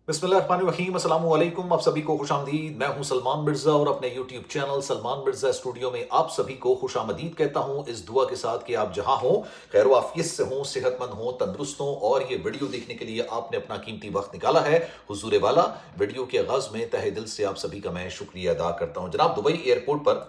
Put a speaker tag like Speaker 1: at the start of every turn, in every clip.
Speaker 1: बिस्मिल्लाहिर्रहमानिर्रहीम, अस्सलाम वालेकुम। आप सभी को खुशामदीद। मैं हूं सलमान मिर्ज़ा और अपने YouTube channel Salman Mirza studio में आप सभी को खुशामदीद कहता हूं, इस दुआ के साथ कि आप जहां हों खैर वाफियत से हों, सेहतमंद हों, तंदुरुस्त हों। और ये वीडियो देखने के लिए आपने अपना कीमती वक्त निकाला है हुजूर वाला। वीडियो के आगाज में तहे दिल से आप सभी का मैं शुक्रिया अदा करता हूं। जनाब, दुबई एयरपोर्ट पर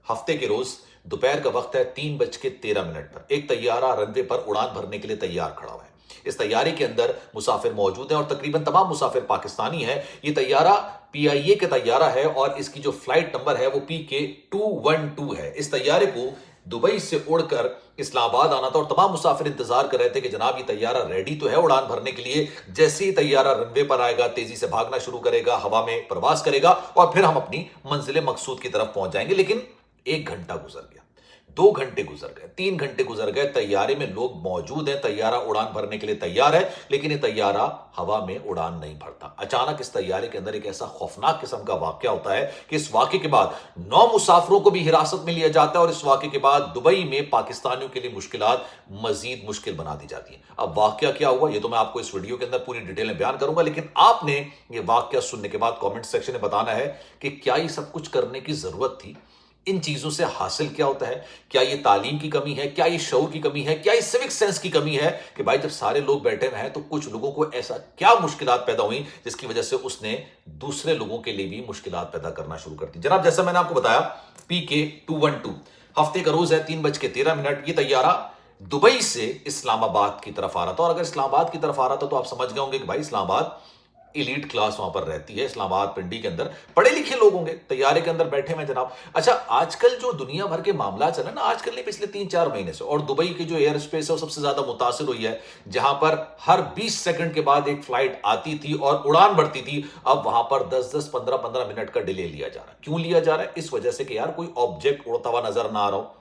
Speaker 1: हफ्ते के रोज दोपहर का वक्त है, 3:13 पर एक तैयारा रनवे पर उड़ान भरने के लिए तैयार खड़ा हुआ है। इस तैयारी के अंदर मुसाफिर मौजूद हैं और तकरीबन तमाम मुसाफिर पाकिस्तानी हैं। ये तैयारा पीआईए का तैयारा है और इसकी जो फ्लाइट नंबर है वो PK212 है। इस तैयारे को दुबई से उड़कर इस्लामाबाद आना था और तमाम मुसाफिर इंतजार कर रहे थे कि जनाब ये तैयारा रेडी तो है उड़ान भरने के लिए। जैसे ही तैयारा रनवे पर आएगा तेजी से भागना शुरू करेगा, हवा में प्रवास करेगा और फिर हम अपनी मंजिल मकसूद की तरफ पहुंच जाएंगे। लेकिन 1 घंटा गुजर गया, 2 घंटे गुजर गए, 3 घंटे गुजर गए, तैयारे में लोग मौजूद हैं, तैयारा उड़ान भरने के लिए तैयार है, लेकिन ये तैयारा हवा में उड़ान नहीं भरता। अचानक इस तैयारे के अंदर एक ऐसा खौफनाक किस्म का वाकया होता है कि इस वाकये के बाद 9 मुसाफिरों को भी हिरासत में लिया जाता है और इस वाकये के बाद दुबई में पाकिस्तानियों के लिए मुश्किलात मजीद मुश्किल बना दी जाती है। अब वाकया क्या हुआ ये तो मैं आपको इस वीडियो के अंदर पूरी डिटेल में बयान करूंगा, लेकिन आपने ये वाकया सुनने के बाद कमेंट सेक्शन में बताना है कि क्या ये सब कुछ करने की जरूरत थी। इन चीजों से हासिल क्या होता है? क्या ये तालीम की कमी है? क्या ये शऊर की कमी है? क्या ये सिविक सेंस की कमी है कि भाई जब सारे लोग बैठे हुए हैं तो कुछ लोगों को ऐसा क्या मुश्किलात पैदा हुई जिसकी वजह से उसने दूसरे लोगों के लिए भी मुश्किलात पैदा करना शुरू कर दी। जनाब, जैसा मैंने आपको बताया, PK212 हफ्ते का रोज है, 3:13। ये तैयारा दुबई से इस्लामाबाद की तरफ आ रहा था और अगर इस्लामाबाद की तरफ आ रहा था तो आप समझ गए होंगे कि भाई इस्लामाबाद इलीट क्लास वहां पर रहती है। इस्लामाबाद पिंडी के अंदर पढ़े लिखे लोग होंगे, तैयारे के अंदर बैठे हैं जनाब। अच्छा, आजकल जो दुनिया भर के मामला चले ना, आजकल नहीं पिछले 3-4 महीने से, और दुबई की जो एयर स्पेस है वो सबसे ज्यादा मुतासिर हुई है, जहां पर हर 20 सेकंड के बाद एक फ्लाइट आती थी और उड़ान भरती थी। अब वहां पर 10-10, 15-15 मिनट का डिले लिया जा रहा है। क्यों लिया जा रहा है? इस वजह से कि यार कोई ऑब्जेक्ट उड़ता हुआ नजर ना आ रहा हो,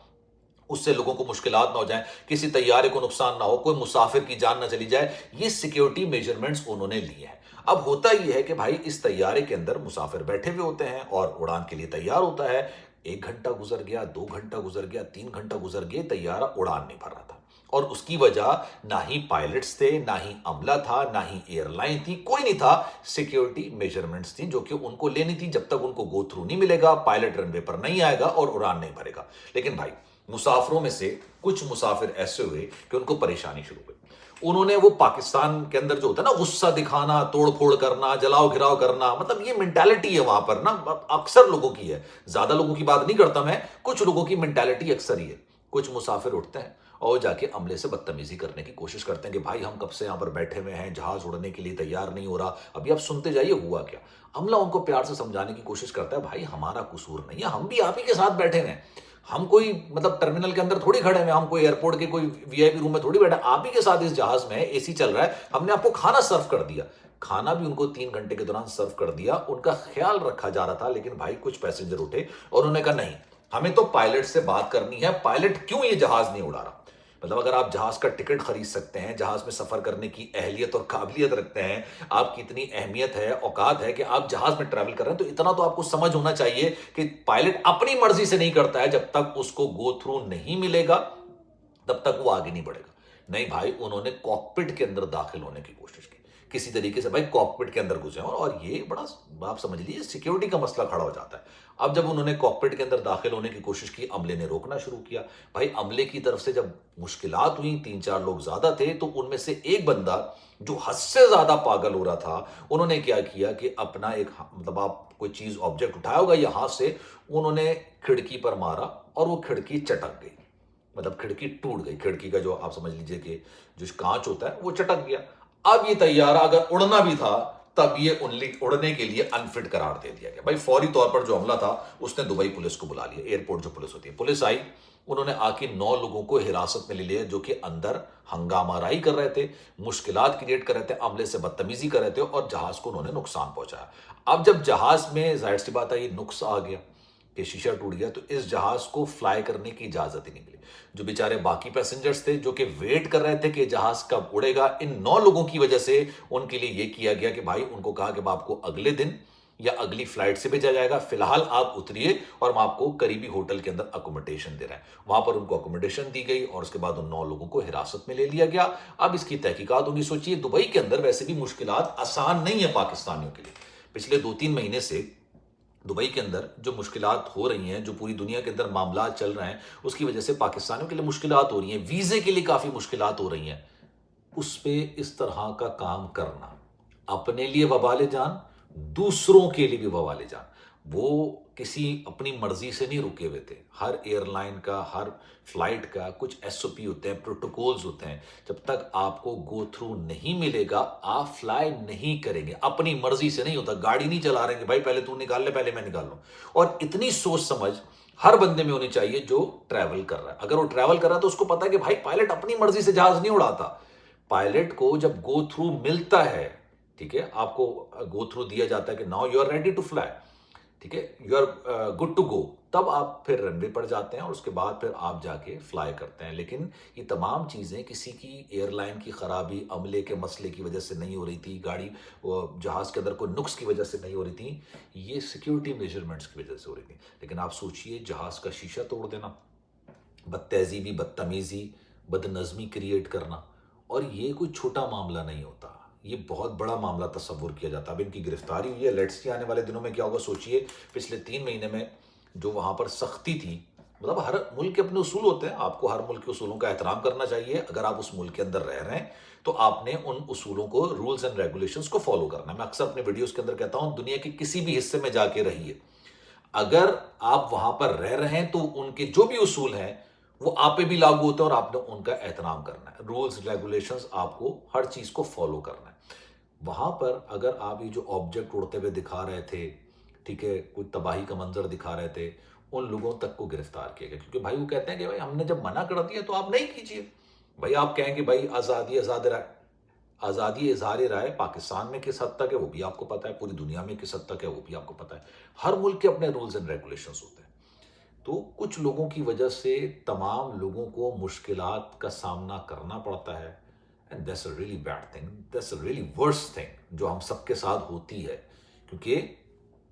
Speaker 1: उससे लोगों को मुश्किलात ना हो जाए, किसी तैयारे को नुकसान ना हो, कोई मुसाफिर की जान ना चली जाए। ये सिक्योरिटी मेजरमेंट्स उन्होंने लिए हैं। अब होता यह है कि भाई इस तैयारे के अंदर मुसाफिर बैठे हुए होते हैं और उड़ान के लिए तैयार होता है। 1 घंटा गुजर गया, 2 घंटा गुजर गया, 3 घंटा गुजर गया, तैयारा उड़ान नहीं भर रहा था। और उसकी वजह ना ही पायलट्स थे, ना ही अमला था, ना ही एयरलाइन थी, कोई नहीं था। सिक्योरिटी मेजरमेंट्स थी जो कि उनको लेनी थी। जब तक उनको गो थ्रू नहीं मिलेगा, पायलट रनवे पर नहीं आएगा और उड़ान नहीं भरेगा। लेकिन भाई मुसाफिरों में से कुछ मुसाफिर ऐसे हुए कि उनको परेशानी शुरू हुई। उन्होंने वो पाकिस्तान के अंदर जो होता है ना, गुस्सा दिखाना, तोड़फोड़ करना, जलाओ घिराव करना, मतलब ये मेंटालिटी है वहां पर ना, अक्सर लोगों की है। ज्यादा लोगों की बात नहीं करता मैं, कुछ लोगों की मेंटालिटी अक्सर ही है। कुछ मुसाफिर उठते हैं और जाके अमले से बदतमीजी करने की कोशिश करते हैं कि भाई हम कब से यहां पर बैठे हुए हैं, जहाज उड़ने के लिए तैयार नहीं हो रहा। अभी आप सुनते जाइए हुआ क्या। अमला उनको प्यार से समझाने की कोशिश करता है, भाई हमारा कसूर नहीं है, हम भी आप ही के साथ बैठे हुए हैं। हम कोई मतलब टर्मिनल के अंदर थोड़ी खड़े हैं, हम कोई एयरपोर्ट के कोई वीआईपी रूम में थोड़ी बैठे, आप ही के साथ इस जहाज में एसी चल रहा है, हमने आपको खाना सर्व कर दिया। खाना भी उनको 3 घंटे के दौरान सर्व कर दिया, उनका ख्याल रखा जा रहा था। लेकिन भाई कुछ पैसेंजर उठे और उन्होंने कहा नहीं, हमें तो पायलट से बात करनी है, पायलट क्यों ये जहाज नहीं उड़ा रहा। मतलब अगर आप जहाज का टिकट खरीद सकते हैं, जहाज में सफर करने की अहलियत और काबिलियत रखते हैं, आपकी इतनी अहमियत है, औकात है कि आप जहाज में ट्रैवल कर रहे हैं, तो इतना तो आपको समझ होना चाहिए कि पायलट अपनी मर्जी से नहीं करता है। जब तक उसको गो थ्रू नहीं मिलेगा तब तक वो आगे नहीं बढ़ेगा। नहीं भाई, उन्होंने कॉकपिट के अंदर दाखिल होने की कोशिश की, किसी तरीके से भाई कॉकपिट के अंदर घुसे और ये बड़ा, आप समझ लीजिए, सिक्योरिटी का मसला खड़ा हो जाता है। अब जब उन्होंने कॉकपिट के अंदर दाखिल होने की कोशिश की, अमले ने रोकना शुरू किया। भाई अमले की तरफ से जब मुश्किलात हुई, 3-4 लोग ज्यादा थे, तो उनमें से एक बंदा जो हद से ज्यादा पागल हो रहा था, उन्होंने क्या किया कि अपना एक, मतलब आप कोई चीज ऑब्जेक्ट उठाया होगा या हाथ से, उन्होंने खिड़की पर मारा और वो खिड़की चटक गई। मतलब खिड़की टूट गई, खिड़की का जो आप समझ लीजिए कि जो कांच होता है वो चटक गया। अब ये तैयारा अगर उड़ना भी था तब ये उड़ने के लिए अनफिट करार दे दिया गया। भाई फौरी तौर पर जो हमला था उसने दुबई पुलिस को बुला लिया, एयरपोर्ट जो पुलिस होती है। पुलिस आई, उन्होंने आके 9 लोगों को हिरासत में ले लिया जो कि अंदर हंगामाराई कर रहे थे, मुश्किलात क्रिएट कर रहे थे, अमले से बदतमीजी कर रहे थे और जहाज को उन्होंने नुकसान पहुंचाया। अब जब जहाज में जाहिर सी बात है ये नुक्स आ गया कि शीशा टूट गया, तो इस जहाज को फ्लाई करने की इजाजत ही नहीं मिली। जो बेचारे बाकी पैसेंजर्स थे जो कि वेट कर रहे थे कि जहाज कब उड़ेगा, इन 9 लोगों की वजह से उनके लिए यह किया गया कि भाई उनको कहा कि आपको अगले दिन یا اگلی فلائٹ سے بھیجا جائے گا. فی الحال آپ اتریے اور ہم آپ کو قریبی ہوٹل کے اندر اکوموڈیشن دے رہے ہیں. وہاں پر ان کو اکوموڈیشن دی گئی اور اس کے بعد ان 9 لوگوں کو حراست میں لے لیا گیا. اب اس کی تحقیقات ہوگی. سوچئے دبئی کے اندر ویسے بھی مشکلات آسان نہیں ہیں پاکستانیوں کے لیے. پچھلے 2-3 مہینے سے دبئی کے اندر جو مشکلات ہو رہی ہیں، جو پوری دنیا کے اندر معاملات چل رہے ہیں، اس کی وجہ سے پاکستانیوں کے لیے مشکلات ہو رہی ہیں، ویزے کے لیے کافی مشکلات ہو رہی ہیں. اس پہ اس طرح کا کام کرنا اپنے لیے وبال جان، دوسروں کے لیے بھی وبال جان. وہ کسی اپنی مرضی سے نہیں رکے ہوئے تھے. ہر ایئر لائن کا، ہر فلائٹ کا کچھ ایس او پی ہوتے ہیں، پروٹوکولز ہوتے ہیں. جب تک آپ کو گو تھرو نہیں ملے گا آپ فلائی نہیں کریں گے. اپنی مرضی سے نہیں ہوتا. گاڑی نہیں چلا رہے ہیں کہ بھائی پہلے تو نکال لے پہلے میں نکال لوں. اور اتنی سوچ سمجھ ہر بندے میں ہونی چاہیے جو ٹریول کر رہا ہے. اگر وہ ٹریول کر رہا ہے تو اس کو پتا ہے کہ بھائی پائلٹ اپنی مرضی سے جہاز نہیں اڑاتا. پائلٹ کو جب گو تھرو ملتا ہے، ٹھیک ہے، آپ کو گو تھرو دیا جاتا ہے کہ now you are ready to fly, ٹھیک ہے، you are good to go, تب آپ پھر رن وے پر جاتے ہیں اور اس کے بعد پھر آپ جا کے فلائی کرتے ہیں. لیکن یہ تمام چیزیں کسی کی ایئر لائن کی خرابی، عملے کے مسئلے کی وجہ سے نہیں ہو رہی تھی، گاڑی جہاز کے اندر کوئی نقص کی وجہ سے نہیں ہو رہی تھی، یہ سیکیورٹی میجرمنٹس کی وجہ سے ہو رہی تھی. لیکن آپ سوچئے جہاز کا شیشہ توڑ دینا، بد تہذیبی، بدتمیزی، بد نظمی کریٹ کرنا، اور یہ کوئی چھوٹا معاملہ نہیں ہوتا، یہ بہت بڑا معاملہ تصور کیا جاتا. اب ان کی گرفتاری ہوئی ہے. لیٹس سی آنے والے دنوں میں کیا ہوگا. سوچئے پچھلے 3 مہینے میں جو وہاں پر سختی تھی، مطلب ہر ملک کے اپنے اصول ہوتے ہیں، آپ کو ہر ملک کے اصولوں کا احترام کرنا چاہیے. اگر آپ اس ملک کے اندر رہ رہے ہیں تو آپ نے ان اصولوں کو، رولز اینڈ ریگولیشنز کو فالو کرنا ہے. میں اکثر اپنے ویڈیوز کے اندر کہتا ہوں دنیا کے کسی بھی حصے میں جا کے رہیے، اگر آپ وہاں پر رہ رہے ہیں تو ان کے جو بھی اصول ہیں وہ آپ پہ بھی لاگو ہوتے ہیں اور آپ نے ان کا احترام کرنا ہے. رولز ریگولیشنز آپ کو ہر چیز کو فالو کرنا ہے. وہاں پر اگر آپ یہ جو آبجیکٹ اڑتے ہوئے دکھا رہے تھے، ٹھیک ہے، کوئی تباہی کا منظر دکھا رہے تھے، ان لوگوں تک کو گرفتار کیا گیا. کیونکہ بھائی وہ کہتے ہیں کہ بھائی ہم نے جب منع کر دیا تو آپ نہیں کیجیے. بھائی آپ کہیں کہ بھائی آزادی اظہار رائے پاکستان میں کس حد تک ہے وہ بھی آپ کو پتا ہے، پوری دنیا میں کس حد تک ہے وہ بھی آپ کو پتا ہے. ہر ملک کے اپنے رولز اینڈ ریگولیشنز ہوتے ہیں. تو کچھ لوگوں کی وجہ سے تمام لوگوں کو مشکلات کا سامنا کرنا پڑتا ہے. And that's a really bad thing, that's a really worst thing جو ہم سب کے ساتھ ہوتی ہے. کیونکہ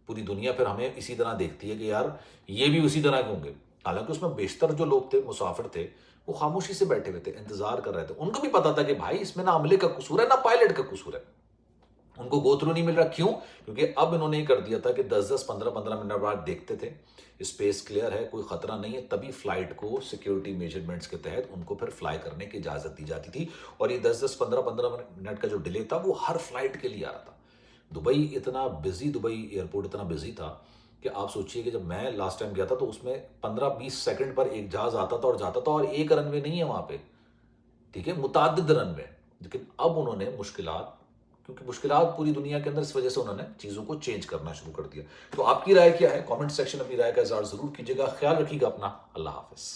Speaker 1: پوری دنیا پھر ہمیں اسی طرح دیکھتی ہے کہ یار یہ بھی اسی طرح کے ہوں گے. حالانکہ اس میں بیشتر جو لوگ تھے، مسافر تھے، وہ خاموشی سے بیٹھے ہوئے تھے، انتظار کر رہے تھے. ان کو بھی پتا تھا کہ بھائی اس میں نہ عملے کا قصور ہے نہ پائلٹ کا قصور ہے. ان کو گو تھرو نہیں مل رہا. کیوں؟ کیونکہ اب انہوں نے یہ کر دیا تھا کہ 10-10 15-15 منٹ بعد دیکھتے تھے اسپیس کلیئر ہے، کوئی خطرہ نہیں ہے، تبھی فلائٹ کو سیکیورٹی میجرمنٹس کے تحت ان کو پھر فلائی کرنے کی اجازت دی جاتی تھی. اور یہ 10-10 15-15 منٹ کا جو ڈیلے تھا وہ ہر فلائٹ کے لیے آ رہا تھا. دبئی اتنا بزی، دبئی ایئرپورٹ اتنا بزی تھا کہ آپ سوچئے کہ جب میں لاسٹ ٹائم گیا تھا تو اس میں 15-20 سیکنڈ پر ایک جہاز آتا تھا اور جاتا تھا، اور ایک رن وے نہیں ہے وہاں پہ، ٹھیک ہے، متعدد رن وے. لیکن اب انہوں نے مشکلات، کیونکہ مشکلات پوری دنیا کے اندر، اس وجہ سے انہوں نے چیزوں کو چینج کرنا شروع کر دیا. تو آپ کی رائے کیا ہے؟ کامنٹ سیکشن اپنی رائے کا اظہار ضرور کیجیے گا. خیال رکھیے گا اپنا. اللہ حافظ.